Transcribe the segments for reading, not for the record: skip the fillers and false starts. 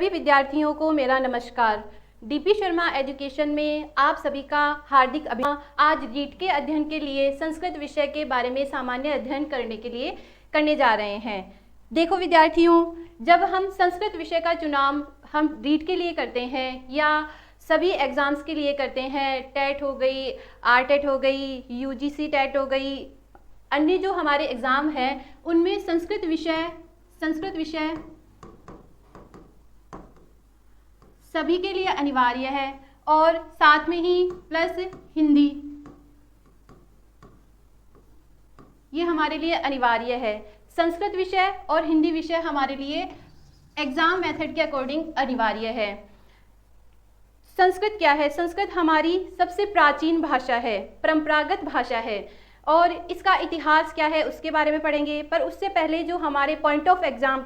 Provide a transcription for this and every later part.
सभी विद्यार्थियों को मेरा नमस्कार। डीपी शर्मा एजुकेशन में आप सभी का हार्दिक अभिनंदन। आज रीट के अध्ययन के लिए संस्कृत विषय के बारे में सामान्य अध्ययन करने जा रहे हैं। देखो विद्यार्थियों, जब हम संस्कृत विषय का चुनाव हम रीट के लिए करते हैं या सभी एग्ज़ाम्स के लिए करते हैं, टेट हो गई, आरटेट हो गई, यूजीसी टेट हो गई, अन्य जो हमारे एग्ज़ाम हैं उनमें संस्कृत विषय सभी के लिए अनिवार्य है और साथ में ही प्लस हिंदी, ये हमारे लिए अनिवार्य है। संस्कृत विषय और हिंदी विषय हमारे लिए एग्ज़ाम मेथड के अकॉर्डिंग अनिवार्य है। संस्कृत क्या है? संस्कृत हमारी सबसे प्राचीन भाषा है, परंपरागत भाषा है और इसका इतिहास क्या है उसके बारे में पढ़ेंगे। पर उससे पहले जो हमारे पॉइंट ऑफ व्यू एग्ज़ाम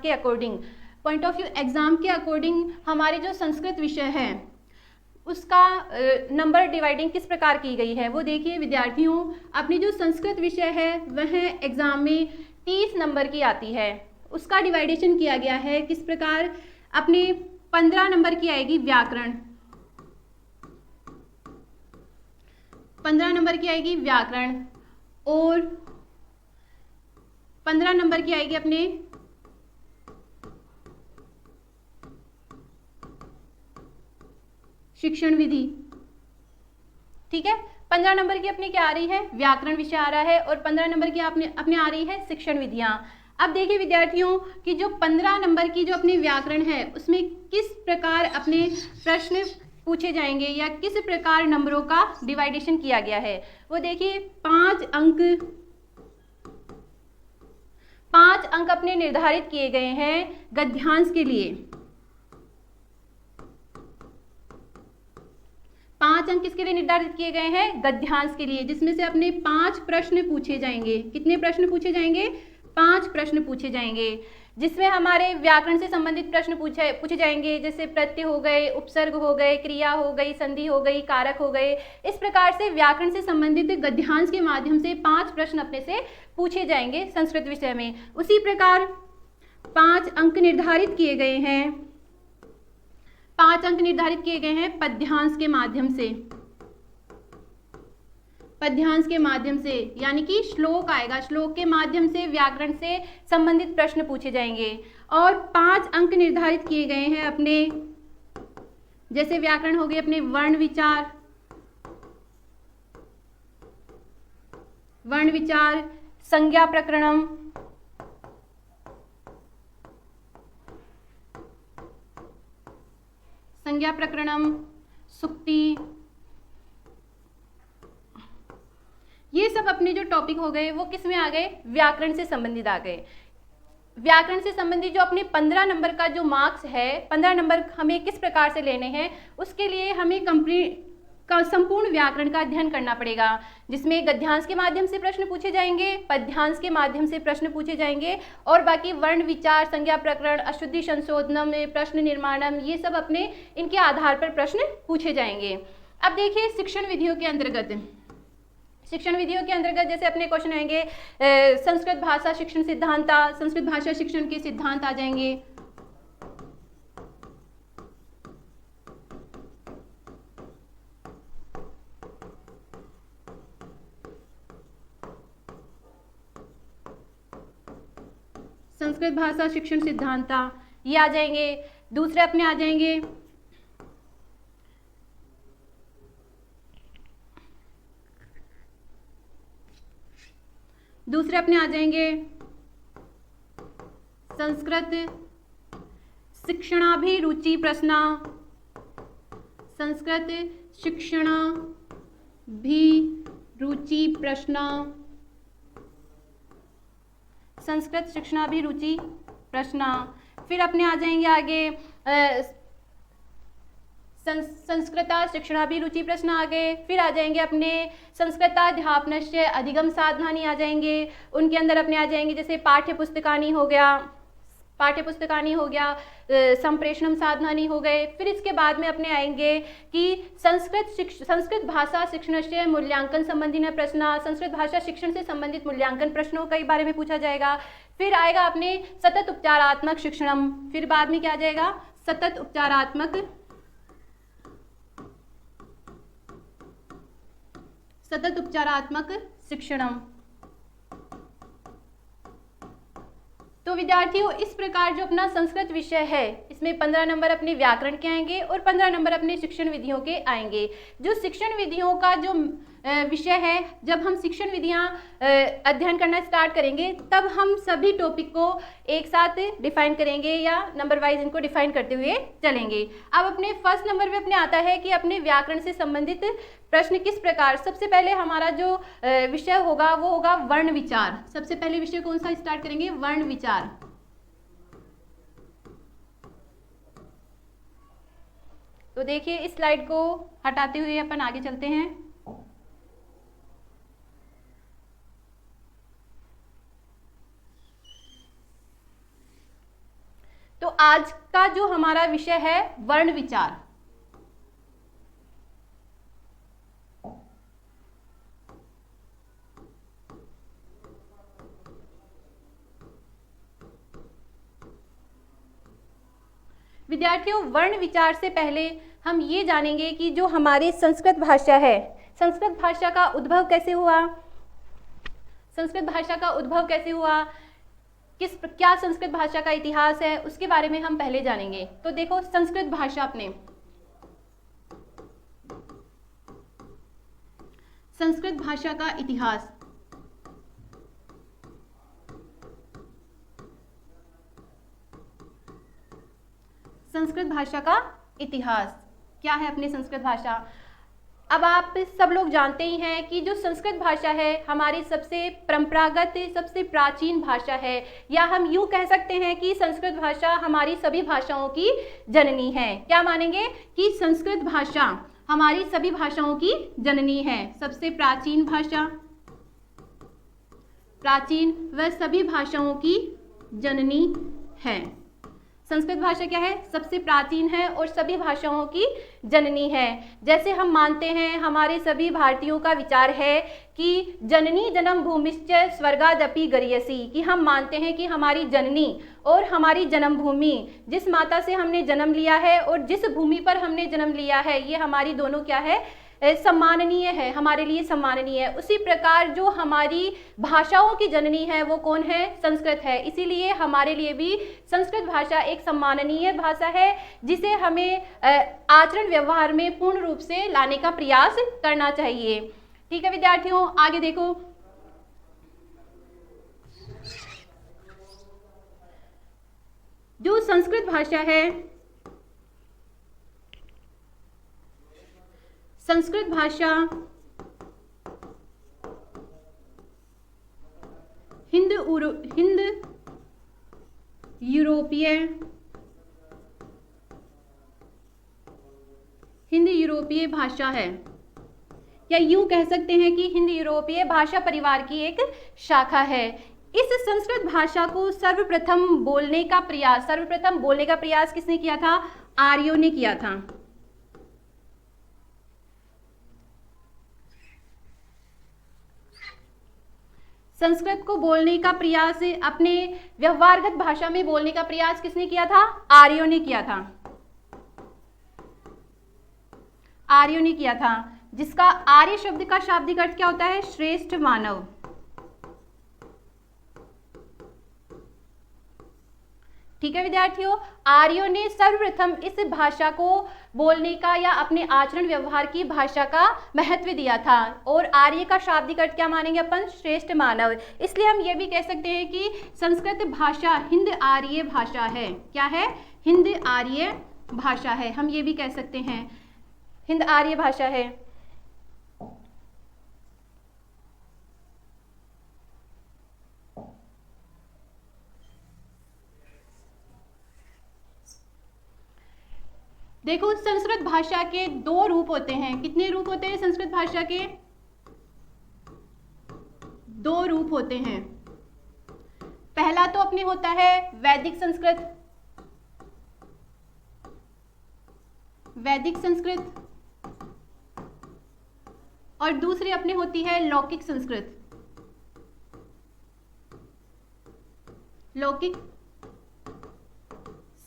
के अकॉर्डिंग हमारे जो संस्कृत विषय है उसका नंबर डिवाइडिंग किस प्रकार की गई है वो देखिए विद्यार्थियों। अपनी जो संस्कृत विषय है वह एग्ज़ाम में 30 नंबर की आती है। उसका डिवाइडेशन किया गया है किस प्रकार? अपने 15 नंबर की आएगी व्याकरण, 15 नंबर की आएगी व्याकरण और 15 नंबर की आएगी अपने शिक्षण विधि। ठीक है, 15 नंबर की अपनी क्या आ रही है? व्याकरण विषय आ रहा है और 15 नंबर की अपने आ रही है शिक्षण विधियां। अब देखिए विद्यार्थियों कि जो 15 नंबर की जो अपनी व्याकरण है उसमें किस प्रकार अपने प्रश्न पूछे जाएंगे या किस प्रकार नंबरों का डिवाइडेशन किया गया है वो देखिए। 5 अंक अपने निर्धारित किए गए हैं गद्यांश के लिए। 5 अंक किसके लिए निर्धारित किए गए हैं? गद्यांश के लिए, जिसमें से अपने 5 प्रश्न पूछे जाएंगे। कितने प्रश्न पूछे जाएंगे? 5 प्रश्न पूछे जाएंगे, जिसमें हमारे व्याकरण से संबंधित प्रश्न पूछे जाएंगे, जैसे प्रत्यय हो गए, उपसर्ग हो गए, क्रिया हो गई, संधि हो गई, कारक हो गए। इस प्रकार से व्याकरण से संबंधित गद्यांश के माध्यम से 5 प्रश्न अपने से पूछे जाएंगे संस्कृत विषय में। उसी प्रकार 5 अंक निर्धारित किए गए हैं, 5 अंक निर्धारित किए गए हैं पद्यांश के माध्यम से, यानी कि श्लोक आएगा, श्लोक के माध्यम से व्याकरण से संबंधित प्रश्न पूछे जाएंगे। और 5 अंक निर्धारित किए गए हैं अपने, जैसे व्याकरण हो गए अपने वर्ण विचार, संज्ञा प्रकरणम, सुक्ति, ये सब अपने जो टॉपिक हो गए वो किस में आ गए? व्याकरण से संबंधित आ गए। व्याकरण से संबंधित जो अपने 15 नंबर का जो मार्क्स है, 15 नंबर हमें किस प्रकार से लेने हैं उसके लिए हमें संपूर्ण व्याकरण का अध्ययन करना पड़ेगा, जिसमें गद्यांश के माध्यम से प्रश्न पूछे जाएंगे, पद्यांश के माध्यम से प्रश्न पूछे जाएंगे और बाकी वर्ण विचार, संज्ञा प्रकरण, अशुद्धि संशोधनम, प्रश्न निर्माणम, ये सब अपने इनके आधार पर प्रश्न पूछे जाएंगे। अब देखिए शिक्षण विधियों के अंतर्गत जैसे अपने क्वेश्चन आएंगे संस्कृत भाषा शिक्षण सिद्धांता, संस्कृत भाषा शिक्षण के सिद्धांत आ जाएंगे। संस्कृत भाषा शिक्षण सिद्धांता ये आ जाएंगे। दूसरे अपने आ जाएंगे संस्कृत शिक्षणाभिरुचि प्रश्न, संस्कृत शिक्षणाभिरुचि प्रश्न। फिर अपने आ जाएंगे आगे संस्कृता शिक्षणाभिरुचि प्रश्न आ गए। फिर आ जाएंगे अपने संस्कृताध्यापनस्य अधिगम साधनानि आ जाएंगे। उनके अंदर अपने आ जाएंगे जैसे पाठ्यपुस्तकानि हो गया, संप्रेषणम साधनानि हो गए। फिर इसके बाद में अपने आएंगे कि संस्कृत भाषा शिक्षण से मूल्यांकन संबंधी न प्रश्न, संस्कृत भाषा शिक्षण से संबंधित मूल्यांकन प्रश्नों के बारे में पूछा जाएगा। फिर आएगा अपने सतत उपचारात्मक शिक्षणम, फिर बाद में क्या आ जाएगा सतत उपचारात्मक शिक्षणम। तो विद्यार्थियों, इस प्रकार जो अपना संस्कृत विषय है इसमें 15 नंबर अपने व्याकरण के आएंगे और 15 नंबर अपने शिक्षण विधियों के आएंगे। जो शिक्षण विधियों का जो विषय है, जब हम शिक्षण विधियां अध्ययन करना स्टार्ट करेंगे तब हम सभी टॉपिक को एक साथ डिफाइन करेंगे या नंबर वाइज इनको डिफाइन करते हुए चलेंगे। अब अपने फर्स्ट नंबर पे अपने आता है कि अपने व्याकरण से संबंधित प्रश्न किस प्रकार। सबसे पहले हमारा जो विषय होगा वो होगा वर्ण विचार। सबसे पहले विषय कौन सा स्टार्ट करेंगे? वर्ण विचार। तो देखिए, इस स्लाइड को हटाते हुए अपन आगे चलते हैं। तो आज का जो हमारा विषय है वर्ण विचार। विद्यार्थियों, वर्ण विचार से पहले हम ये जानेंगे कि जो हमारी संस्कृत भाषा है, संस्कृत भाषा का उद्भव कैसे हुआ, संस्कृत भाषा का उद्भव कैसे हुआ, क्या संस्कृत भाषा का इतिहास है, उसके बारे में हम पहले जानेंगे। तो देखो, संस्कृत भाषा अपने संस्कृत भाषा का इतिहास। संस्कृत भाषा का इतिहास क्या है अपनी संस्कृत भाषा? अब आप सब लोग जानते ही हैं कि जो संस्कृत भाषा है हमारी सबसे परंपरागत, सबसे प्राचीन भाषा है, या हम यूँ कह सकते हैं कि संस्कृत भाषा हमारी सभी भाषाओं की जननी है। क्या मानेंगे कि संस्कृत भाषा हमारी सभी भाषाओं की जननी है, सबसे प्राचीन भाषा, प्राचीन व सभी भाषाओं की जननी है। संस्कृत भाषा क्या है? सबसे प्राचीन है और सभी भाषाओं की जननी है। जैसे हम मानते हैं, हमारे सभी भारतीयों का विचार है कि जननी जन्म भूमिश्च स्वर्गादपि गरीयसी, कि हम मानते हैं कि हमारी जननी और हमारी जन्मभूमि, जिस माता से हमने जन्म लिया है और जिस भूमि पर हमने जन्म लिया है, ये हमारी दोनों क्या है? सम्माननीय है, हमारे लिए सम्माननीय है। उसी प्रकार जो हमारी भाषाओं की जननी है वो कौन है? संस्कृत है। इसीलिए हमारे लिए भी संस्कृत भाषा एक सम्माननीय भाषा है, जिसे हमें आचरण व्यवहार में पूर्ण रूप से लाने का प्रयास करना चाहिए। ठीक है विद्यार्थियों, आगे देखो। जो संस्कृत भाषा है, संस्कृत भाषा हिंद यूरोपीय भाषा है, या यूं कह सकते हैं कि हिंद यूरोपीय भाषा परिवार की एक शाखा है। इस संस्कृत भाषा को सर्वप्रथम बोलने का प्रयास किसने किया था? आर्यों ने किया था। संस्कृत को बोलने का प्रयास, अपने व्यवहारगत भाषा में बोलने का प्रयास किसने किया था? आर्यों ने किया था। आर्यों ने किया था, जिसका आर्य शब्द का शाब्दिक अर्थ क्या होता है? श्रेष्ठ मानव। ठीक है विद्यार्थियों, आर्यों ने सर्वप्रथम इस भाषा को बोलने का या अपने आचरण व्यवहार की भाषा का महत्व दिया था। और आर्य का शाब्दिक अर्थ क्या मानेंगे अपन? श्रेष्ठ मानव। इसलिए हम ये भी कह सकते हैं कि संस्कृत भाषा हिंद आर्य भाषा है। क्या है? हिंद आर्य भाषा है। हम ये भी कह सकते हैं हिंद आर्य भाषा है। देखो, संस्कृत भाषा के दो रूप होते हैं। कितने रूप होते हैं संस्कृत भाषा के? दो रूप होते हैं। पहला तो अपने होता है वैदिक संस्कृत, वैदिक संस्कृत, और दूसरी अपने होती है लौकिक संस्कृत, लौकिक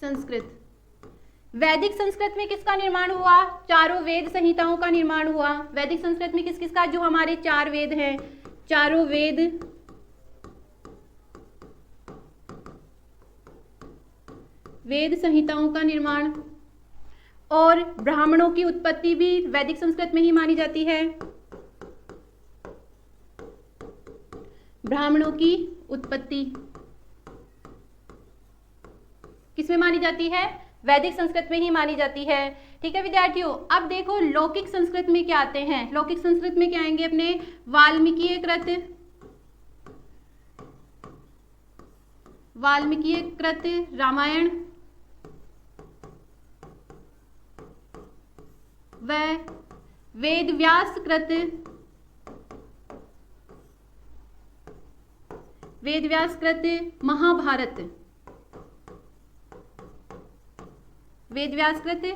संस्कृत। वैदिक संस्कृत में किसका निर्माण हुआ? चारों वेद संहिताओं का निर्माण हुआ। वैदिक संस्कृत में किस किसका? जो हमारे 4 वेद हैं, चारों वेद संहिताओं का निर्माण। और ब्राह्मणों की उत्पत्ति भी वैदिक संस्कृत में ही मानी जाती है। ब्राह्मणों की उत्पत्ति किसमें मानी जाती है? वैदिक संस्कृत में ही मानी जाती है। ठीक है विद्यार्थियों, अब देखो लौकिक संस्कृत में क्या आते हैं। लौकिक संस्कृत में क्या आएंगे अपने? वाल्मीकि कृत रामायण व वेदव्यास कृत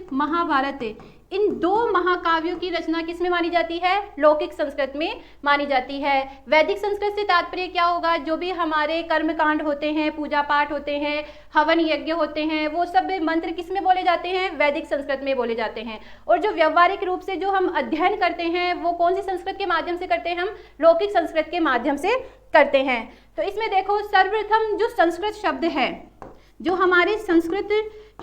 महाभारत। इन 2 महाकाव्यों की रचना किसमें मानी जाती है? लौकिक संस्कृत में मानी जाती है। वैदिक संस्कृत से तात्पर्य क्या होगा? जो भी हमारे कर्मकांड होते हैं, पूजा पाठ होते हैं, हवन यज्ञ होते हैं, वो सब मंत्र किसमें बोले जाते हैं? वैदिक संस्कृत में बोले जाते हैं। और जो व्यवहारिक रूप से जो हम अध्ययन करते हैं वो कौन सी संस्कृत के माध्यम से करते हैं? हम लौकिक संस्कृत के माध्यम से करते हैं। तो इसमें देखो सर्वप्रथम जो संस्कृत शब्द है, जो हमारे संस्कृत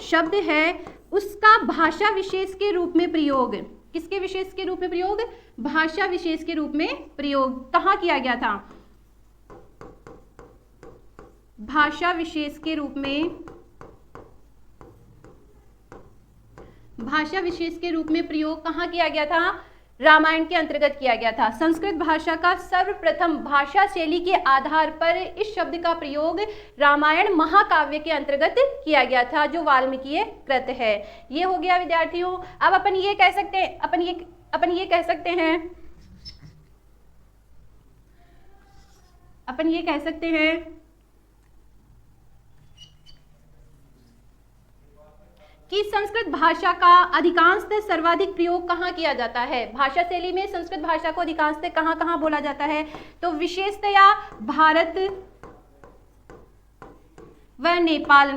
शब्द है, उसका भाषा विशेष के रूप में प्रयोग, किसके विशेष के रूप में प्रयोग? भाषा विशेष के रूप में प्रयोग कहाँ किया गया था? भाषा विशेष के रूप में प्रयोग कहाँ किया गया था? रामायण के अंतर्गत किया गया था। संस्कृत भाषा का सर्वप्रथम भाषा शैली के आधार पर इस शब्द का प्रयोग रामायण महाकाव्य के अंतर्गत किया गया था, जो वाल्मीकि कृत है। ये हो गया विद्यार्थियों। अब अपन ये कह सकते हैं कि संस्कृत भाषा का अधिकांशतः सर्वाधिक प्रयोग कहाँ किया जाता है? भाषा शैली में संस्कृत भाषा को अधिकांशतः कहाँ बोला जाता है? तो विशेषतया भारत व नेपाल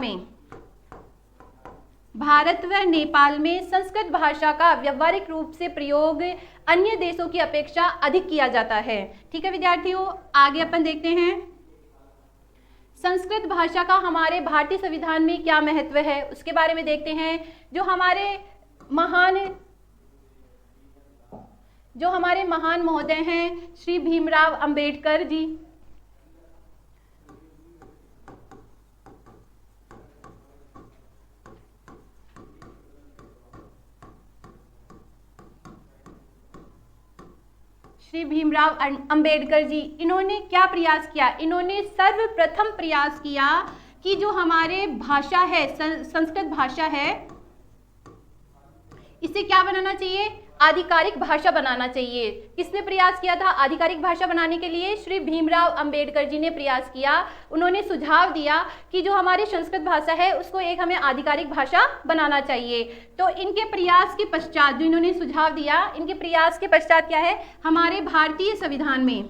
में संस्कृत भाषा का व्यवहारिक रूप से प्रयोग अन्य देशों की अपेक्षा अधिक किया जाता है। ठीक है विद्यार्थियों, आगे अपन देखते हैं संस्कृत भाषा का हमारे भारतीय संविधान में क्या महत्व है, उसके बारे में देखते हैं। जो हमारे महान महोदय हैं श्री भीमराव अंबेडकर जी, इन्होंने क्या प्रयास किया? इन्होंने सर्वप्रथम प्रयास किया कि जो हमारे भाषा है, संस्कृत भाषा है, इसे क्या बनाना चाहिए? आधिकारिक भाषा बनाना चाहिए। किसने प्रयास किया था आधिकारिक भाषा बनाने के लिए? श्री भीमराव अंबेडकर जी ने प्रयास किया। उन्होंने सुझाव दिया कि जो हमारी संस्कृत भाषा है उसको एक हमें आधिकारिक भाषा बनाना चाहिए। तो इनके प्रयास के पश्चात, जो इन्होंने सुझाव दिया, इनके प्रयास के पश्चात क्या है? हमारे भारतीय संविधान में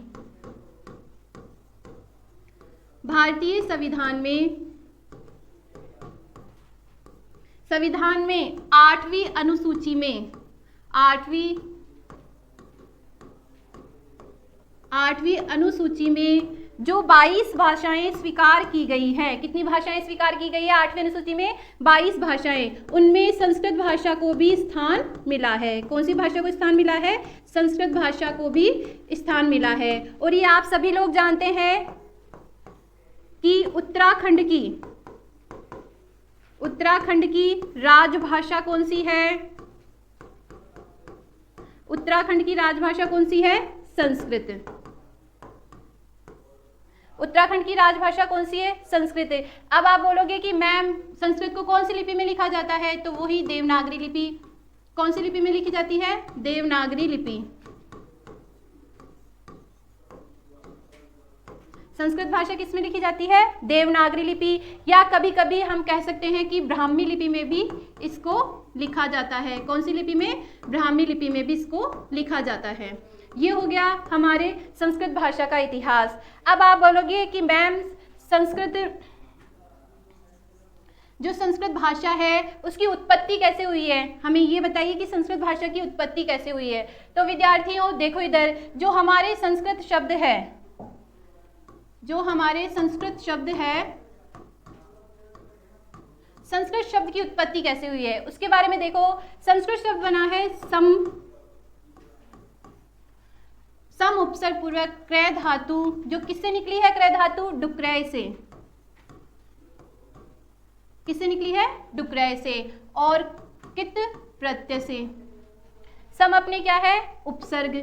8वीं अनुसूची में जो 22 भाषाएं स्वीकार की गई हैं। कितनी भाषाएं स्वीकार की गई है 8वीं अनुसूची में? 22 भाषाएं। उनमें संस्कृत भाषा को भी स्थान मिला है। कौन सी भाषा को स्थान मिला है? संस्कृत भाषा को भी स्थान मिला है। और ये आप सभी लोग जानते हैं कि उत्तराखंड की राजभाषा कौन सी है? उत्तराखंड की राजभाषा कौन सी है? संस्कृत। उत्तराखंड की राजभाषा कौन सी है? संस्कृत। अब आप बोलोगे कि मैम संस्कृत को कौन सी लिपि में लिखा जाता है? तो वही देवनागरी लिपि। कौन सी लिपि में लिखी जाती है? देवनागरी लिपि। संस्कृत भाषा किस में लिखी जाती है? देवनागरी लिपि, या कभी कभी हम कह सकते हैं कि ब्राह्मी लिपि में भी इसको लिखा जाता है। कौन सी लिपि में? ब्राह्मी लिपि में भी इसको लिखा जाता है। ये हो गया हमारे संस्कृत भाषा का इतिहास। अब आप बोलोगे कि मैम संस्कृत जो संस्कृत भाषा है उसकी उत्पत्ति कैसे हुई है, हमें ये बताइए कि संस्कृत भाषा की उत्पत्ति कैसे हुई है। तो विद्यार्थियों देखो इधर, जो हमारे संस्कृत शब्द है, जो हमारे संस्कृत शब्द है, संस्कृत शब्द की उत्पत्ति कैसे हुई है उसके बारे में देखो। संस्कृत शब्द बना है सम उपसर्ग पूर्वक क्रय धातु, जो किससे निकली है क्रय धातु, डुक्रय से। किससे निकली है, डुक्रय से, और कित प्रत्यय से। सम अपने क्या है, उपसर्ग,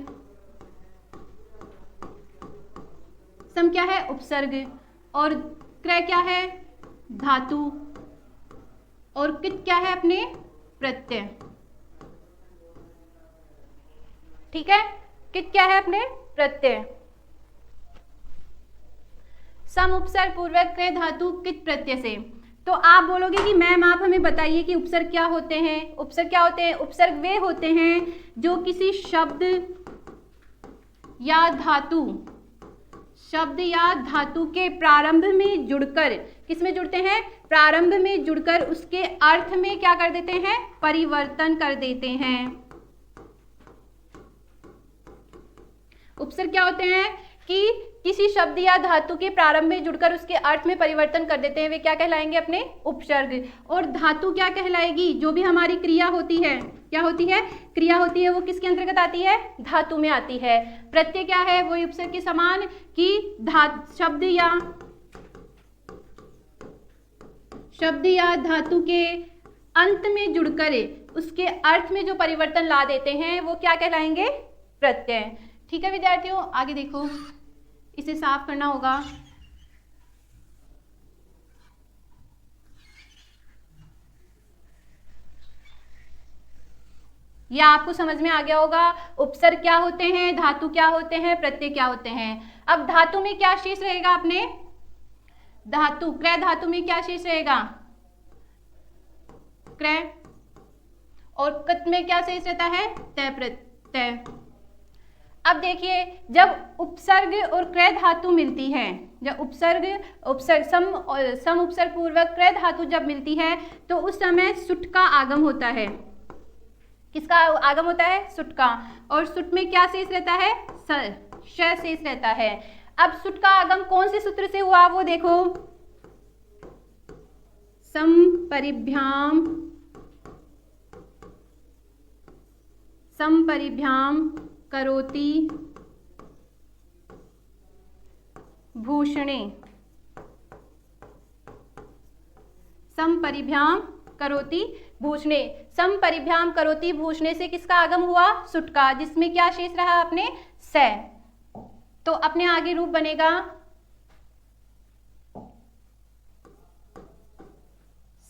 सम क्या है, उपसर्ग, और क्रय क्या है, धातु, और कित क्या है अपने, प्रत्यय। ठीक है, कित क्या है अपने, प्रत्यय। सम उपसर्ग पूर्वक क्रय धातु कित प्रत्यय से। तो आप बोलोगे कि मैम आप हमें बताइए कि उपसर्ग क्या होते हैं। उपसर्ग क्या होते हैं, उपसर्ग वे होते हैं जो किसी शब्द या धातु के प्रारंभ में जुड़कर, किस में जुड़ते हैं, प्रारंभ में जुड़कर उसके अर्थ में क्या कर देते हैं, परिवर्तन कर देते हैं। उपसर्ग क्या होते हैं कि किसी शब्द या धातु के प्रारंभ में जुड़कर उसके अर्थ में परिवर्तन कर देते हैं, वे क्या कहलाएंगे अपने, उपसर्ग। और धातु क्या कहलाएगी, जो भी हमारी क्रिया होती है, क्या होती है, क्रिया होती है, वो किसके अंतर्गत आती है, धातु में आती है। प्रत्यय क्या है, वो उपसर्ग के समान कि शब्द या धातु के अंत में जुड़कर उसके अर्थ में जो परिवर्तन ला देते हैं वो क्या कहलाएंगे, प्रत्यय। ठीक है विद्यार्थियों, आगे देखो, इसे साफ करना होगा। यह आपको समझ में आ गया होगा, उपसर्ग क्या होते हैं, धातु क्या होते हैं, प्रत्यय क्या होते हैं। अब धातु में क्या शेष रहेगा अपने, धातु, क्रय धातु में क्या शेष रहेगा, क्रय, और कत में क्या शेष रहता है, तय प्रत्यय। अब देखिए, जब उपसर्ग और क्रय धातु मिलती है, जब सम उपसर्ग पूर्वक क्रय धातु जब मिलती है तो उस समय सुट का आगम होता है। किसका आगम होता है, सुट का, और सुट में क्या शेष रहता है, श शेष रहता है। अब सुट का आगम कौन से सूत्र से हुआ वो देखो, संपरिभ्याम करोति भूषणे। संपरिभ्याम करोति भूषणे, संपरिभ्याम करोति भूषणे से किसका आगम हुआ, सुट का, जिसमें क्या शेष रहा अपने, से। तो अपने आगे रूप बनेगा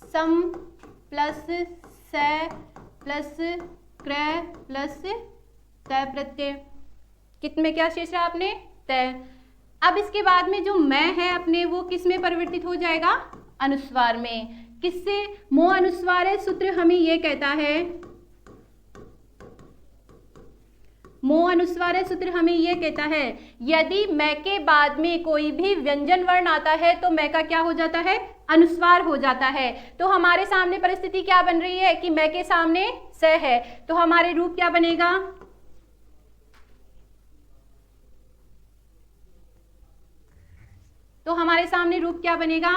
सम प्लस से प्लस क्रय प्लस तय प्रत्यय। कितने क्या शेष रहा अपने, तय। अब इसके बाद में जो मैं है अपने, वो किस में परिवर्तित हो जाएगा, अनुस्वार में। किससे, मोह अनुस्वार सूत्र हमें ये कहता है, मोह अनुस्वार सूत्र हमें ये कहता है, यदि मैं के बाद में कोई भी व्यंजन वर्ण आता है तो मैं का क्या हो जाता है, अनुस्वार हो जाता है। तो हमारे सामने परिस्थिति क्या बन रही है कि मैं के सामने से है, तो हमारे रूप क्या बनेगा, तो हमारे सामने रूप क्या बनेगा,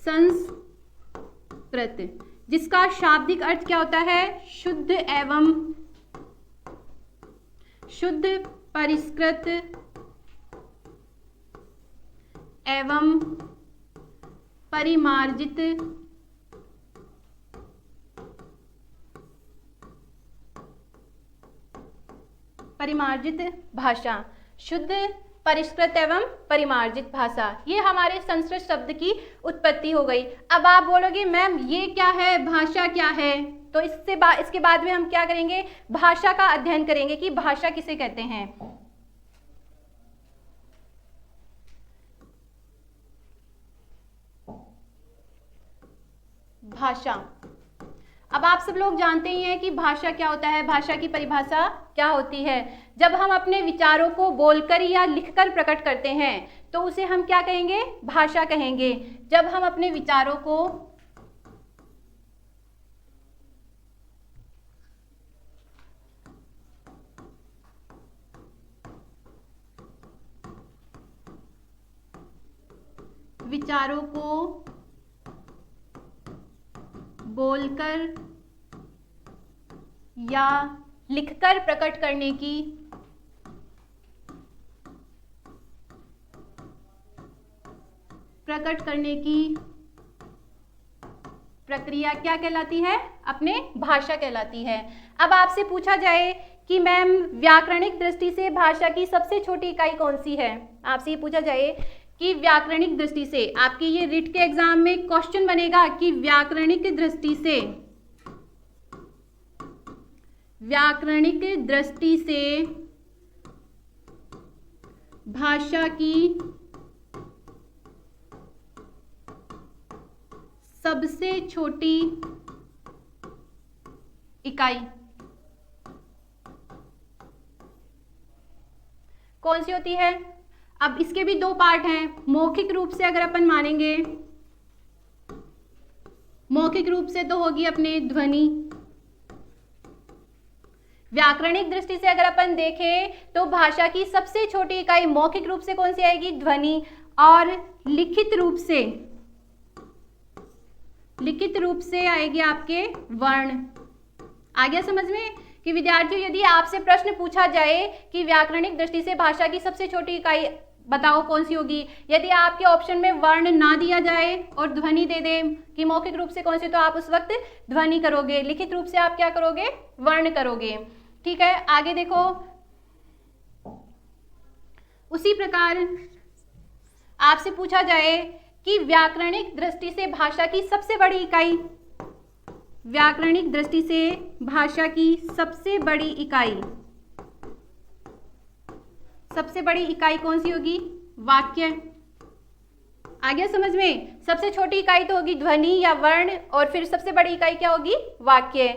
संस्कृत, जिसका शाब्दिक अर्थ क्या होता है, शुद्ध एवं शुद्ध परिष्कृत एवं परिमार्जित भाषा। शुद्ध, परिष्कृत एवं परिमार्जित भाषा, ये हमारे संस्कृत शब्द की उत्पत्ति हो गई। अब आप बोलोगे मैम ये क्या है, भाषा क्या है, तो इसके बाद में हम क्या करेंगे, भाषा का अध्ययन करेंगे कि भाषा किसे कहते हैं। भाषा, अब आप सब लोग जानते ही हैं कि भाषा क्या होता है, भाषा की परिभाषा क्या होती है? जब हम अपने विचारों को बोलकर या लिखकर प्रकट करते हैं तो उसे हम क्या कहेंगे? भाषा कहेंगे। जब हम अपने विचारों को बोलकर या लिखकर प्रकट करने की प्रक्रिया क्या कहलाती है? अपने भाषा कहलाती है। अब आपसे पूछा जाए कि मैम व्याकरणिक दृष्टि से भाषा की सबसे छोटी इकाई कौन सी है? आपसे ये पूछा जाए कि व्याकरणिक दृष्टि से, आपके ये रिट के एग्जाम में क्वेश्चन बनेगा कि व्याकरणिक दृष्टि से भाषा की सबसे छोटी इकाई कौन सी होती है? अब इसके भी दो पार्ट हैं। मौखिक रूप से अगर अपन मानेंगे, मौखिक रूप से तो होगी अपने ध्वनि। व्याकरणिक दृष्टि से अगर अपन देखें तो भाषा की सबसे छोटी इकाई मौखिक रूप से कौन सी आएगी? ध्वनि। और लिखित रूप से आएगी आपके वर्ण। आ गया समझ में? कि विद्यार्थियों यदि आपसे प्रश्न पूछा जाए कि व्याकरणिक दृष्टि से भाषा की सबसे छोटी इकाई बताओ कौन सी होगी, यदि आपके ऑप्शन में वर्ण ना दिया जाए और ध्वनि दे दे कि मौखिक रूप से कौन सी, तो आप उस वक्त ध्वनि करोगे। लिखित रूप से आप क्या करोगे? वर्ण करोगे। ठीक है, आगे देखो। उसी प्रकार आपसे पूछा जाए कि व्याकरणिक दृष्टि से भाषा की सबसे बड़ी इकाई, व्याकरणिक दृष्टि से भाषा की सबसे बड़ी इकाई कौन सी होगी? वाक्य। आ गया समझ में? सबसे छोटी इकाई तो होगी ध्वनि या वर्ण, और फिर सबसे बड़ी इकाई क्या होगी? वाक्य।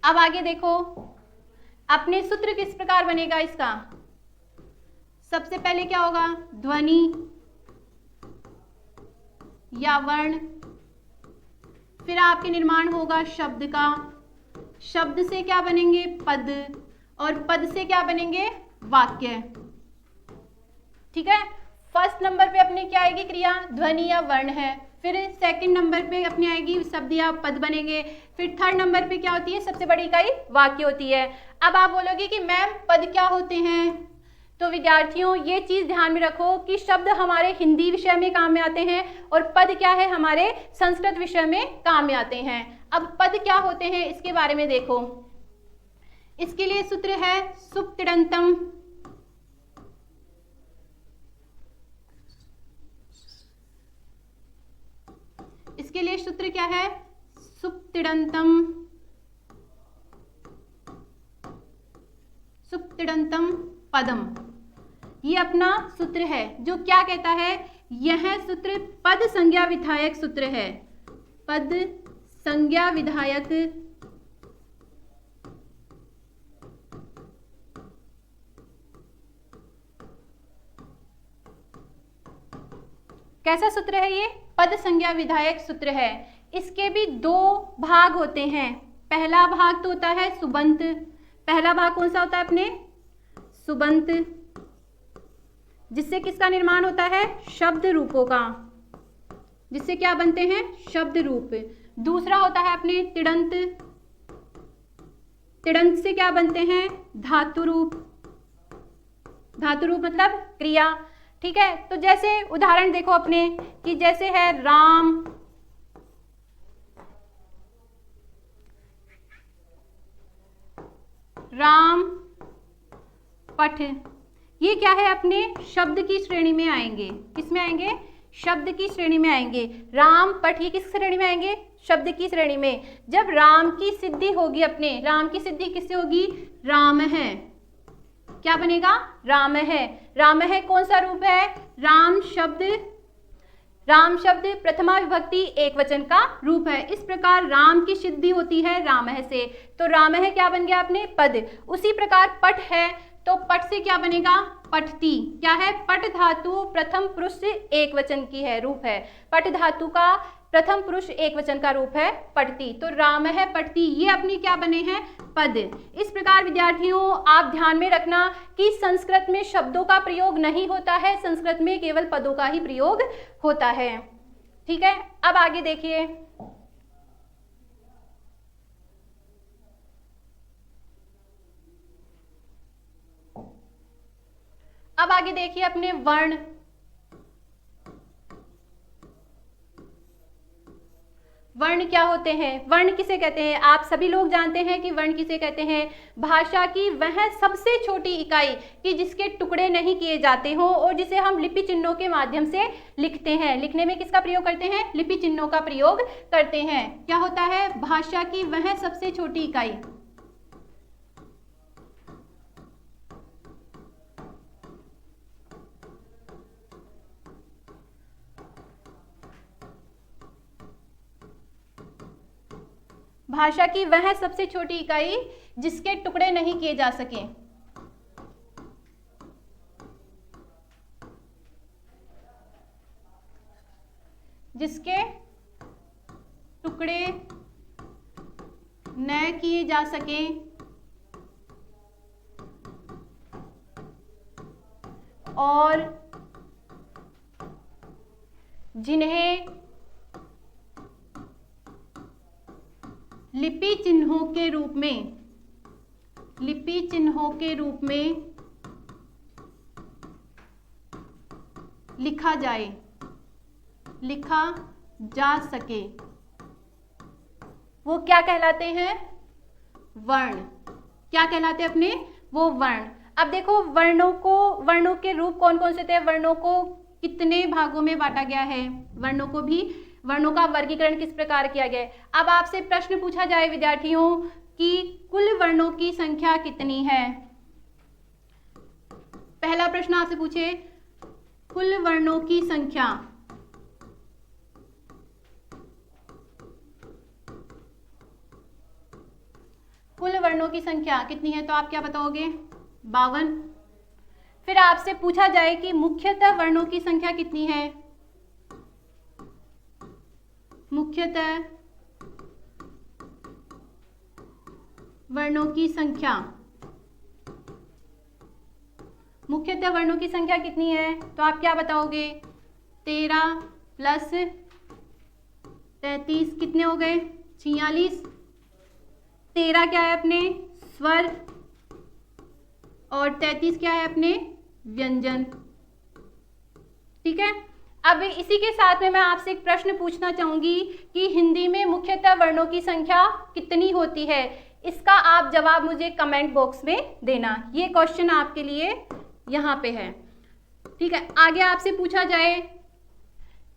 अब आगे देखो, अपने सूत्र किस प्रकार बनेगा इसका? सबसे पहले क्या होगा? ध्वनि या वर्ण, फिर आपके निर्माण होगा शब्द का, शब्द से क्या बनेंगे? पद, और पद से क्या बनेंगे? वाक्य। ठीक है, फर्स्ट नंबर पे अपने क्या आएगी क्रिया? ध्वनि या वर्ण है। फिर सेकंड नंबर पे अपने आएगी शब्द या पद बनेंगे। फिर थर्ड नंबर पे क्या होती है? सबसे बड़ी इकाई वाक्य होती है। अब आप बोलोगे कि मैम पद क्या होते हैं? तो विद्यार्थियों ये चीज ध्यान में रखो कि शब्द हमारे हिंदी विषय में काम में आते हैं और पद क्या है? हमारे संस्कृत विषय में काम में आते हैं। अब पद क्या होते हैं इसके बारे में देखो। इसके लिए सूत्र है सुप्तिङन्तम्। इसके लिए सूत्र क्या है? सुप्तिङन्तम् पदम। ये अपना सूत्र है जो क्या कहता है? यह सूत्र पद संज्ञा विधायक सूत्र है। पद संज्ञा विधायक कैसा सूत्र है? ये पद संज्ञा विधायक सूत्र है। इसके भी दो भाग होते हैं। पहला भाग तो होता है सुबंत। पहला भाग कौन सा होता है अपने? सुबंत, जिससे किसका निर्माण होता है? शब्द रूपों का, जिससे क्या बनते हैं? शब्द रूप। दूसरा होता है अपने तिङन्त। तिङन्त से क्या बनते हैं? धातु रूप। धातु रूप मतलब क्रिया। ठीक है, तो जैसे उदाहरण देखो अपने कि जैसे है राम, पठ, ये क्या है? अपने शब्द की श्रेणी में आएंगे। किसमें आएंगे? शब्द की श्रेणी में आएंगे। राम पठ ये किस श्रेणी में आएंगे? शब्द की श्रेणी में। जब राम की सिद्धि होगी, अपने राम की सिद्धि किससे होगी? राम है। क्या बनेगा? राम है। राम है कौन सा रूप है? राम शब्द राम शब्द प्रथमा विभक्ति एक वचन का रूप है। इस प्रकार राम की सिद्धि होती है रामः से, तो रामः क्या बन गया अपने पद। उसी प्रकार पट है, तो पट से क्या बनेगा पठती। क्या है, पट धातु प्रथम पुरुष एक वचन की है, रूप है। पट धातु का प्रथम पुरुष एक वचन का रूप है पठती, तो रामः पठती ये अपनी क्या बने हैं पद। इस प्रकार विद्यार्थियों आप ध्यान में रखना कि संस्कृत में शब्दों का प्रयोग नहीं होता है, संस्कृत में केवल पदों का ही प्रयोग होता है। ठीक है, अब आगे देखिए, अब आगे देखिए अपने वर्ण। वर्ण क्या होते हैं, वर्ण किसे कहते हैं, आप सभी लोग जानते हैं कि वर्ण किसे कहते हैं। भाषा की वह सबसे छोटी इकाई कि जिसके टुकड़े नहीं किए जाते हों और जिसे हम लिपि चिन्हों के माध्यम से लिखते हैं। लिखने में किसका प्रयोग करते हैं, लिपि चिन्हों का प्रयोग करते हैं। क्या होता है, भाषा की वह सबसे छोटी इकाई। भाषा की वह सबसे छोटी इकाई जिसके टुकड़े नहीं किए जा सके। जिसके टुकड़े न किए जा सके और जिन्हें लिपि चिन्हों के रूप में, लिपि चिन्हों के रूप में लिखा जाए, लिखा जा सके, वो क्या कहलाते हैं, वर्ण। क्या कहलाते हैं अपने, वो वर्ण। अब देखो वर्णों को, वर्णों के रूप कौन कौन से थे, वर्णों को कितने भागों में बांटा गया है, वर्णों को भी, वर्णों का वर्गीकरण किस प्रकार किया गया है। अब आपसे प्रश्न पूछा जाए विद्यार्थियों कि कुल वर्णों की संख्या कितनी है। पहला प्रश्न आपसे पूछे कुल वर्णों की संख्या। कुल वर्णों की संख्या कितनी है, तो आप क्या बताओगे, 52। फिर आपसे पूछा जाए कि मुख्यतः वर्णों की संख्या कितनी है, मुख्यतः वर्णों की संख्या, मुख्यतः वर्णों की संख्या कितनी है, तो आप क्या बताओगे, 13 प्लस 33 कितने हो गए, 46। 13 क्या है अपने स्वर और 33 क्या है अपने व्यंजन। ठीक है, अब इसी के साथ में मैं आपसे एक प्रश्न पूछना चाहूंगी कि हिंदी में मुख्यतः वर्णों की संख्या कितनी होती है। इसका आप जवाब मुझे कमेंट बॉक्स में देना। ये क्वेश्चन आपके लिए यहाँ पे है। ठीक है, आगे आपसे पूछा जाए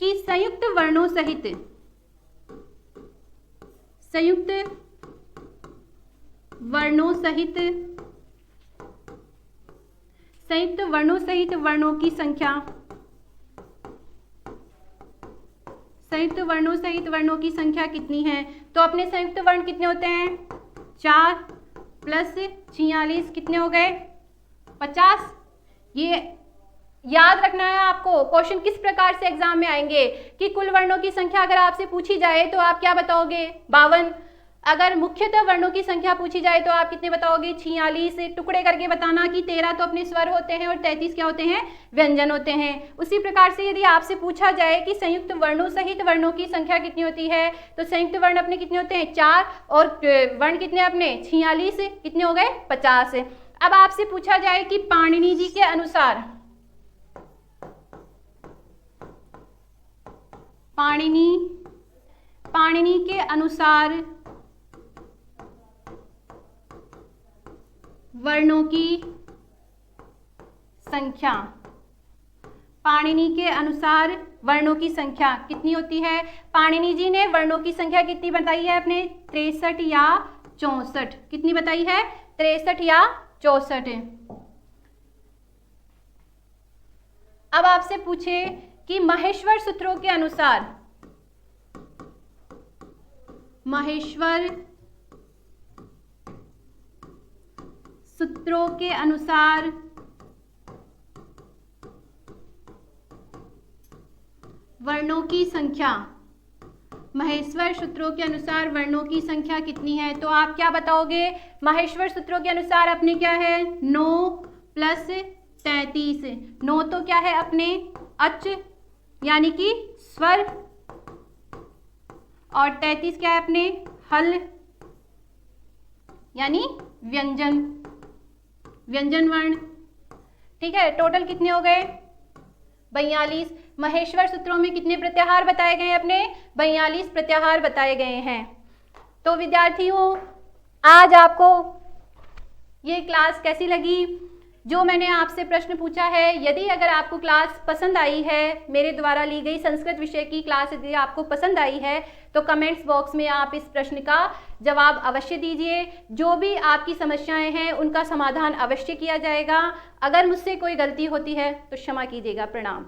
कि संयुक्त वर्णों सहित, संयुक्त वर्णों सहित, संयुक्त वर्णों सहित वर्णों की संख्या, संयुक्त वर्णों सहित वर्णों की संख्या कितनी है। तो अपने संयुक्त वर्ण कितने होते हैं, 4 प्लस 46 कितने हो गए, 50। ये याद रखना है आपको। क्वेश्चन किस प्रकार से एग्जाम में आएंगे कि कुल वर्णों की संख्या अगर आपसे पूछी जाए तो आप क्या बताओगे, 52। अगर मुख्यतः वर्णों की संख्या पूछी जाए तो आप कितने बताओगे, 46। टुकड़े करके बताना कि 13 तो अपने स्वर होते हैं और 33 क्या होते हैं, व्यंजन होते हैं। उसी प्रकार से यदि आपसे पूछा जाए कि संयुक्त वर्णों सहित वर्णों की संख्या कितनी होती है, तो संयुक्त वर्ण अपने कितने होते हैं, 4, और वर्ण कितने अपने 46, कितने हो गए, 50। अब आपसे पूछा जाए कि पाणिनि जी के अनुसार, पाणिनि के अनुसार वर्णों की संख्या, पाणिनि के अनुसार वर्णों की संख्या कितनी होती है। पाणिनि जी ने वर्णों की संख्या कितनी बताई है अपने, 63 या 64। कितनी बताई है, 63 या 64। अब आपसे पूछे कि माहेश्वर सूत्रों के अनुसार, माहेश्वर सूत्रों के अनुसार वर्णों की संख्या, माहेश्वर सूत्रों के अनुसार वर्णों की संख्या कितनी है? तो आप क्या बताओगे? माहेश्वर सूत्रों के अनुसार अपने क्या है? 9 प्लस 33। 9 तो क्या है अपने? अच यानी कि स्वर, और 33 क्या है अपने? हल यानी व्यंजन, व्यंजन वर्ण। ठीक है, टोटल कितने हो गए? 42। माहेश्वर सूत्रों में कितने प्रत्याहार बताए गए हैं अपने? 42 प्रत्याहार बताए गए हैं। तो विद्यार्थियों, आज आपको ये क्लास कैसी लगी? जो मैंने आपसे प्रश्न पूछा है, यदि अगर आपको क्लास पसंद आई है, मेरे द्वारा ली गई संस्कृत विषय की क्लास यदि आपको पसंद आई है, तो कमेंट्स बॉक्स में आप इस प्रश्न का जवाब अवश्य दीजिए। जो भी आपकी समस्याएं हैं उनका समाधान अवश्य किया जाएगा। अगर मुझसे कोई गलती होती है तो क्षमा कीजिएगा। प्रणाम।